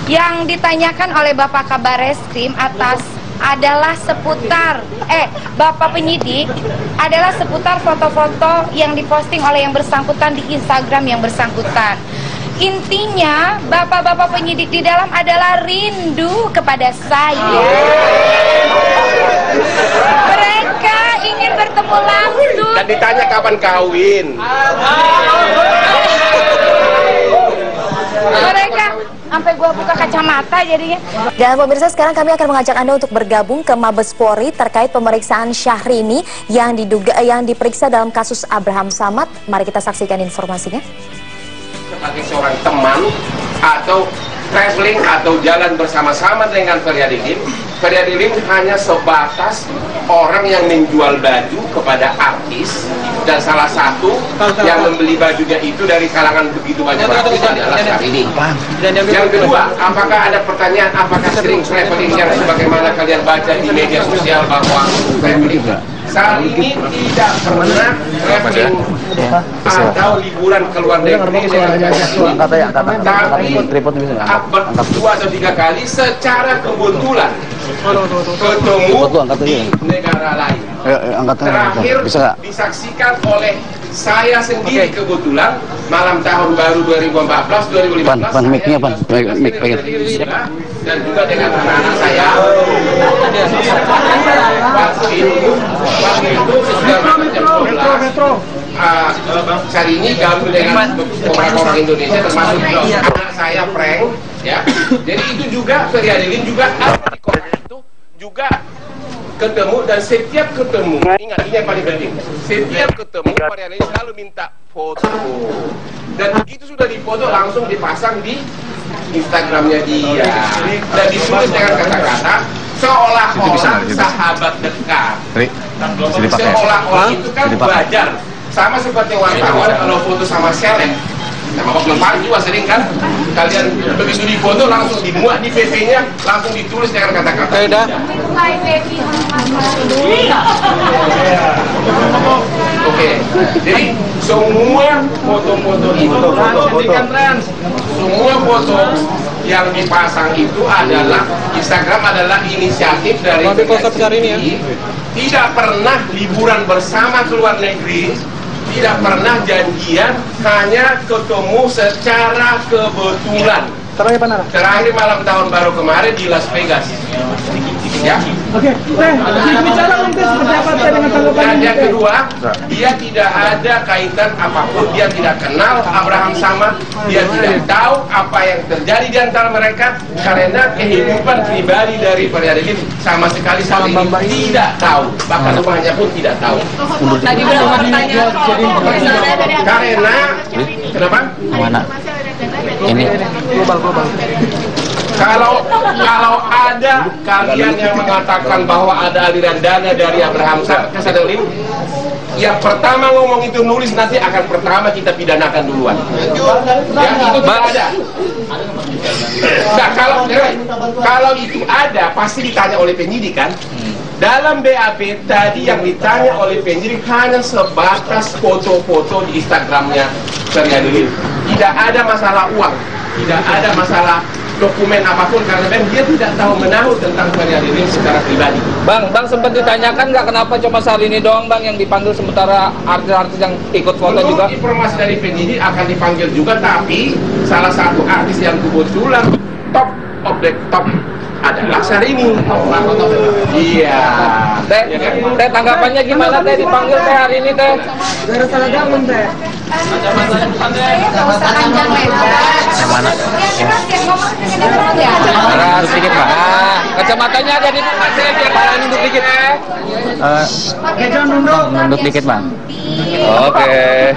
Yang ditanyakan oleh Bapak Kabar Reskrim adalah seputar Bapak penyidik adalah seputar foto-foto yang diposting oleh yang bersangkutan di Instagram yang bersangkutan. Intinya bapak-bapak penyidik di dalam adalah rindu kepada saya. Mereka ingin bertemu langsung. Dan ditanya kapan kawin. Mereka sampai gua buka kacamata jadinya. Dan pemirsa, sekarang kami akan mengajak Anda untuk bergabung ke Mabes Polri terkait pemeriksaan Syahrini yang diperiksa dalam kasus Abraham Samad. Mari kita saksikan informasinya. Sebagai seorang teman atau traveling atau jalan bersama-sama dengan Feryadi Lim, Feryadi Lim hanya sebatas orang yang menjual baju kepada artis, dan salah satu yang membeli bajunya itu dari kalangan begitu banyak artis adalah Syahrini. Yang kedua, apakah ada pertanyaan apakah sering traveling yang sebagaimana kalian baca di media sosial bahwa traveling? Syahrini tidak pernah traveling atau liburan ke luar negeri tapi berdua atau 3 kali secara kebetulan ketemu di negara lain. Terakhir disaksikan oleh saya sendiri kebetulan malam tahun baru 2014-2015 dan juga dengan anak-anak saya. Waktu itu sudah masuk jam 12. Syahrini gabung dengan beberapa orang Indonesia termasuk anak saya Frank, ya. Jadi itu juga Feryadi Lim juga ada di kota itu juga ketemu, dan setiap ketemu, ingat ini yang paling penting, setiap ketemu Feryadi Lim selalu minta foto, dan begitu sudah difoto langsung dipasang di Instagramnya dia, dan ditulis dengan kata-kata seolah-olah sahabat dekat. Seolah-olah itu kan wajar, sama seperti wartawan kalau foto sama seleb, sama Bang Fahri juga sering kan, kalian begitu difoto langsung dimuat di PP-nya, langsung ditulis dengan kata-kata. Oke, jadi semua foto-foto itu, semua foto yang dipasang itu adalah Instagram adalah inisiatif dari Syahrini. Tidak pernah liburan bersama ke luar negeri, tidak pernah janjian, hanya ketemu secara kebetulan. Terakhir malam tahun baru kemarin di Las Vegas. Ya. Oke, bicara nanti seperti apa dengan tanggapan. Dan yang kedua, dia tidak ada kaitan apapun, dia tidak kenal Abraham Samad, dia tidak tahu apa yang terjadi di antara mereka, karena kehidupan pribadi dari Feryadi Lim sama sekali saat ini tidak tahu, bahkan rumahnya pun tidak tahu. Tadi berapa pertanyaan? Karena kenapa? Mana? Ini Global. Kalau ada kalian yang mengatakan bahwa ada aliran dana dari Abraham Samad ke Feryadi Lim, yang pertama ngomong itu nulis, nanti akan pertama kita pidanakan duluan. Ya, itu tidak ada. Nah, kalau itu ada pasti ditanya oleh penyidik kan. Dalam BAP tadi yang ditanya oleh penyidik hanya sebatas foto-foto di Instagramnya Feryadi Lim. Tidak ada masalah uang, tidak ada masalah dokumen apapun, karena dia tidak tahu menahu tentang Feryadi Lim secara pribadi. Bang sempat ditanyakan nggak kenapa cuma Syahrini doang Bang yang dipanggil, sementara artis-artis yang ikut foto juga? Informasi dari penyidik akan dipanggil juga, tapi salah satu artis yang kebetulan top of the top adalah Syahrini. Iya. Teh tanggapannya gimana teh dipanggil teh hari ini teh? Gara salah gabung teh. Mana? Harus dikit Pak. Kacamatanya ada di biar nunduk dikit. Nunduk dikit Bang. Oke.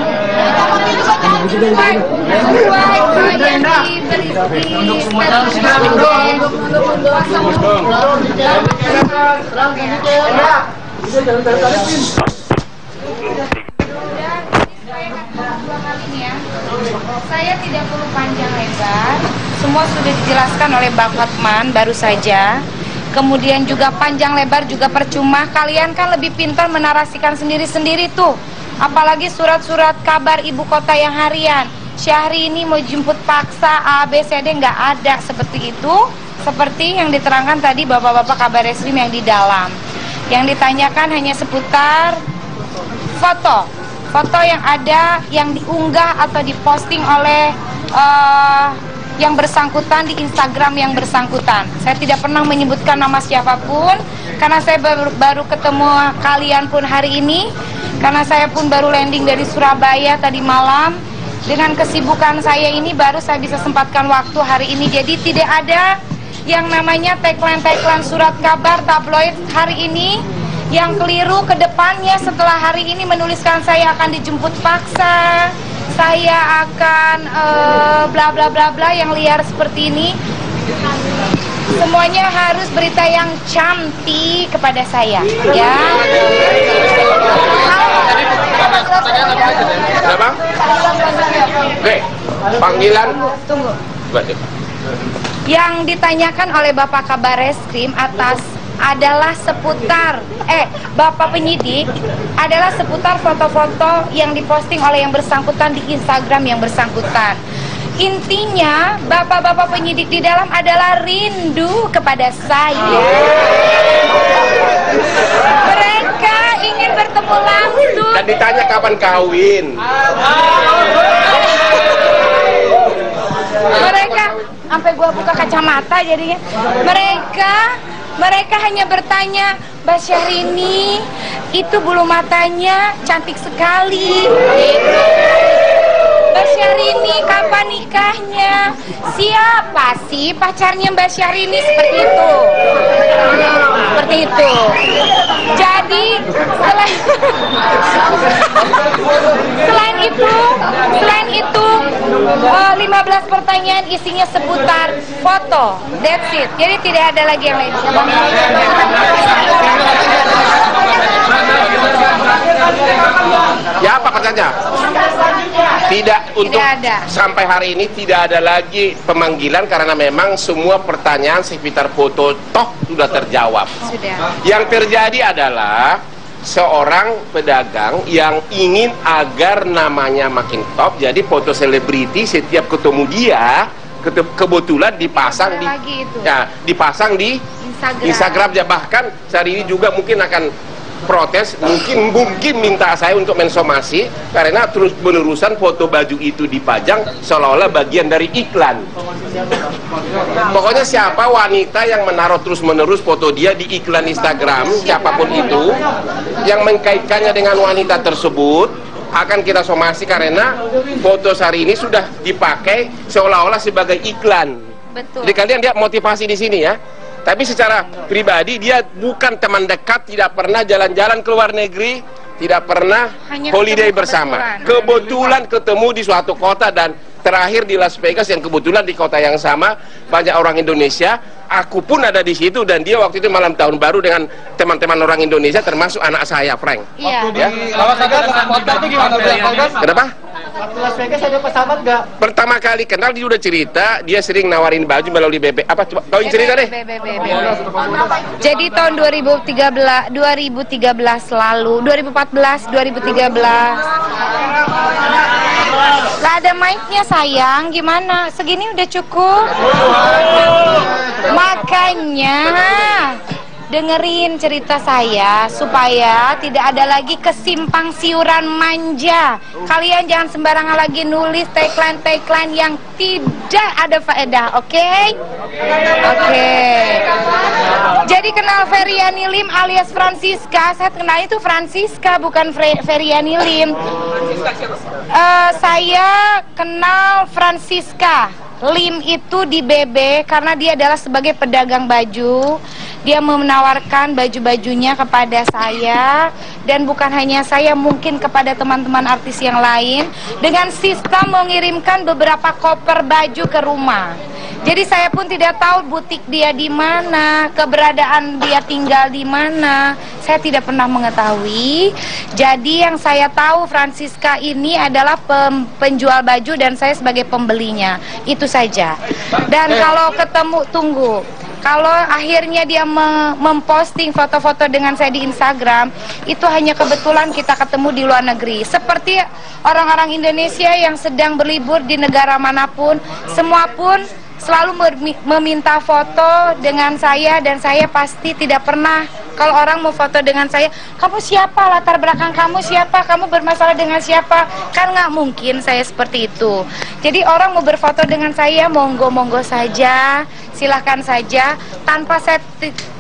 Saya tidak perlu panjang lebar, semua sudah dijelaskan oleh Bang Hotman baru saja. Kemudian juga panjang lebar juga percuma, kalian kan lebih pintar menarasikan sendiri-sendiri tuh. Apalagi surat-surat kabar ibu kota yang harian. Syahrini mau jemput paksa A, B, C, D, nggak ada seperti itu. Seperti yang diterangkan tadi bapak-bapak kabar reskrim yang di dalam. Yang ditanyakan hanya seputar foto yang ada, yang diunggah atau diposting oleh yang bersangkutan di Instagram yang bersangkutan. Saya tidak pernah menyebutkan nama siapapun, karena saya baru ketemu kalian pun hari ini, karena saya pun baru landing dari Surabaya tadi malam. Dengan kesibukan saya ini baru saya bisa sempatkan waktu hari ini, jadi tidak ada yang namanya tagline surat kabar tabloid hari ini yang keliru ke depannya. Setelah hari ini menuliskan saya akan dijemput paksa, saya akan bla bla bla bla yang liar seperti ini. Semuanya harus berita yang cantik kepada saya, ya. Kenapa? Panggilan. Tunggu. Yang ditanyakan oleh Bapak Kabar Reskrim adalah seputar Bapak penyidik adalah seputar foto-foto yang diposting oleh yang bersangkutan di Instagram yang bersangkutan. Intinya bapak-bapak penyidik di dalam adalah rindu kepada saya. Mereka ingin bertemu langsung. Dan ditanya kapan kawin. Mereka sampai gua buka kacamata jadinya. Mereka hanya bertanya, Mbak Syahrini, itu bulu matanya cantik sekali. Gitu. Mbak Syahrini, kapan nikahnya? Siapa sih pacarnya Mbak Syahrini? Seperti itu. Seperti itu. Jadi selain itu 15 pertanyaan isinya seputar foto. That's it. Jadi tidak ada lagi yang lain. Ya, apa katanya? Tidak, untuk ada. Sampai hari ini tidak ada lagi pemanggilan karena memang semua pertanyaan seputar foto toh sudah terjawab. Sudah. Yang terjadi adalah seorang pedagang yang ingin agar namanya makin top, jadi foto selebriti setiap ketemu dia kebetulan dipasang dipasang di Instagram. Bahkan sehari ini juga mungkin akan protes, mungkin minta saya untuk mensomasi karena terus menerusan foto baju itu dipajang seolah-olah bagian dari iklan. Pokoknya siapa wanita yang menaruh terus menerus foto dia di iklan Instagram, siapapun itu yang mengkaitkannya dengan wanita tersebut akan kita somasi karena foto hari ini sudah dipakai seolah-olah sebagai iklan. Betul. Jadi kalian lihat motivasi di sini ya. Tapi secara pribadi dia bukan teman dekat, tidak pernah jalan-jalan ke luar negeri, tidak pernah hanya holiday bersama. Kebetulan ketemu di suatu kota dan terakhir di Las Vegas yang kebetulan di kota yang sama banyak orang Indonesia. Aku pun ada di situ dan dia waktu itu malam tahun baru dengan teman-teman orang Indonesia termasuk anak saya Frank. Iya. Ya. Kenapa? Waktu Las Vegas ada pesawat nggak? Pertama kali kenal dia udah cerita, dia sering nawarin baju melalui BB. Apa coba kau cerita deh? Jadi tahun 2013 lalu, 2014, 2013. Gak ada mic-nya sayang, gimana? Segini udah cukup. Makanya dengerin cerita saya supaya tidak ada lagi kesimpang siuran manja. Kalian jangan sembarangan lagi nulis tagline yang tidak ada faedah, oke? Oke. Jadi kenal Feryani Lim alias Francisca. Saya kenal itu Francisca bukan Feryani Lim. Saya kenal Francisca Lim itu di BB karena dia adalah sebagai pedagang baju. Dia menawarkan baju-bajunya kepada saya dan bukan hanya saya, mungkin kepada teman-teman artis yang lain dengan sistem mengirimkan beberapa koper baju ke rumah. Jadi saya pun tidak tahu butik dia di mana, keberadaan dia tinggal di mana. Saya tidak pernah mengetahui. Jadi yang saya tahu Francisca ini adalah penjual baju dan saya sebagai pembelinya. Itu saja. Dan kalau ketemu Kalau akhirnya dia memposting foto-foto dengan saya di Instagram, itu hanya kebetulan kita ketemu di luar negeri. Seperti orang-orang Indonesia yang sedang berlibur di negara manapun, semua pun selalu meminta foto dengan saya, dan saya pasti tidak pernah, kalau orang mau foto dengan saya, kamu siapa, latar belakang kamu siapa, kamu bermasalah dengan siapa, kan nggak mungkin saya seperti itu. Jadi orang mau berfoto dengan saya, monggo-monggo saja, silahkan saja,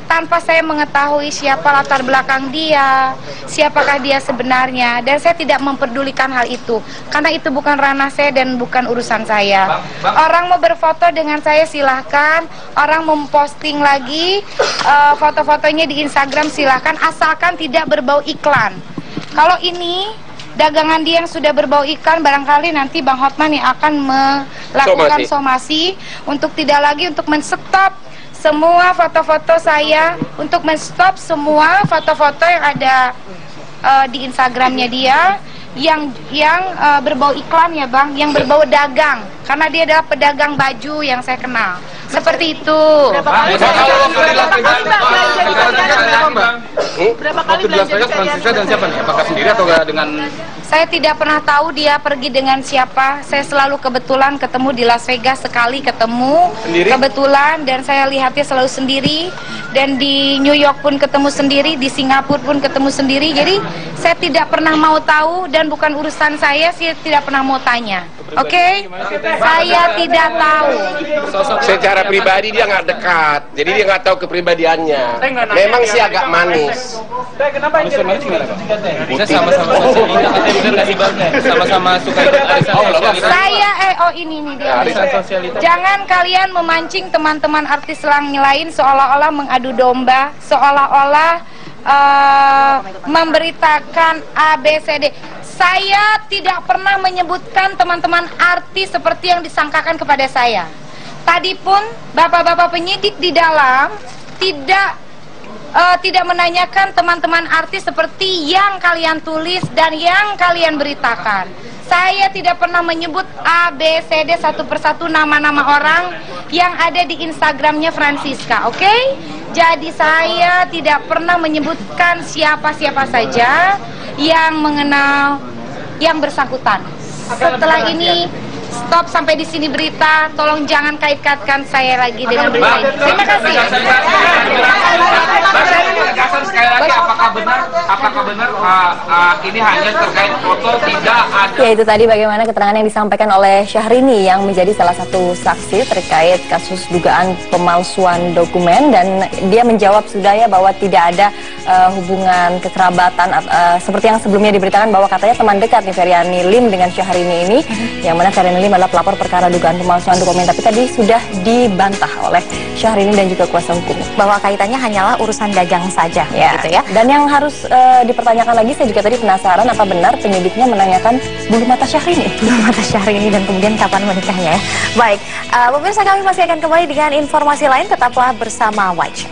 tanpa saya mengetahui siapa latar belakang dia, siapakah dia sebenarnya, dan saya tidak memperdulikan hal itu, karena itu bukan ranah saya dan bukan urusan saya. Orang mau berfoto dengan saya silahkan, orang memposting lagi foto-fotonya di Instagram silahkan, asalkan tidak berbau iklan. Kalau ini dagangan dia yang sudah berbau iklan, barangkali nanti Bang Hotman yang akan melakukan somasi untuk tidak lagi untuk menstop semua foto-foto saya, untuk menstop semua foto-foto yang ada di Instagramnya dia yang berbau iklan ya Bang, yang berbau dagang, karena dia adalah pedagang baju yang saya kenal. Seperti itu. Berapa kali belanja Francisca dan siapa nih? Apakah sendiri atau dengan? Saya tidak pernah tahu dia pergi dengan siapa. Saya selalu kebetulan ketemu di Las Vegas, sekali ketemu sendiri? Kebetulan, dan saya lihatnya selalu sendiri. Dan di New York pun ketemu sendiri, di Singapura pun ketemu sendiri. Jadi saya tidak pernah mau tahu, dan bukan urusan saya tidak pernah mau tanya. Oke? Saya tidak tahu. Secara pribadi dia nggak dekat, jadi dia nggak tahu kepribadiannya. Memang sih agak manis. Kenapa sama-sama suka ikut arisan sosialita. Saya ini dia. Jangan kalian memancing teman-teman artis lain seolah-olah mengadu domba, seolah-olah memberitakan ABCD. Saya tidak pernah menyebutkan teman-teman artis seperti yang disangkakan kepada saya. Tadi pun bapak-bapak penyidik di dalam tidak menanyakan teman-teman artis seperti yang kalian tulis dan yang kalian beritakan. Saya tidak pernah menyebut ABCD satu persatu nama-nama orang yang ada di Instagramnya Francisca, oke? Jadi saya tidak pernah menyebutkan siapa-siapa saja yang mengenal yang bersangkutan. Setelah ini stop sampai di sini berita, tolong jangan kait-kaitkan saya lagi dengan berita ini. Terima kasih. Sekali lagi, apakah benar ini hanya terkait foto, tidak ada? Ya, itu tadi bagaimana keterangan yang disampaikan oleh Syahrini yang menjadi salah satu saksi terkait kasus dugaan pemalsuan dokumen, dan dia menjawab sudah ya bahwa tidak ada hubungan kekerabatan seperti yang sebelumnya diberitakan bahwa katanya teman dekat nih Feryani Lim dengan Syahrini ini, yang mana Feryani Lim adalah pelapor perkara dugaan pemalsuan dokumen, tapi tadi sudah dibantah oleh Syahrini dan juga kuasa hukum bahwa kaitannya hanyalah urusan dagang saja, ya. gitu ya. Dan yang harus dipertanyakan lagi, saya juga tadi penasaran apa benar penyidiknya menanyakan bulu mata Syahrini, dan kemudian kapan menikahnya ya. Baik, pemirsa, kami masih akan kembali dengan informasi lain, tetaplah bersama Watch.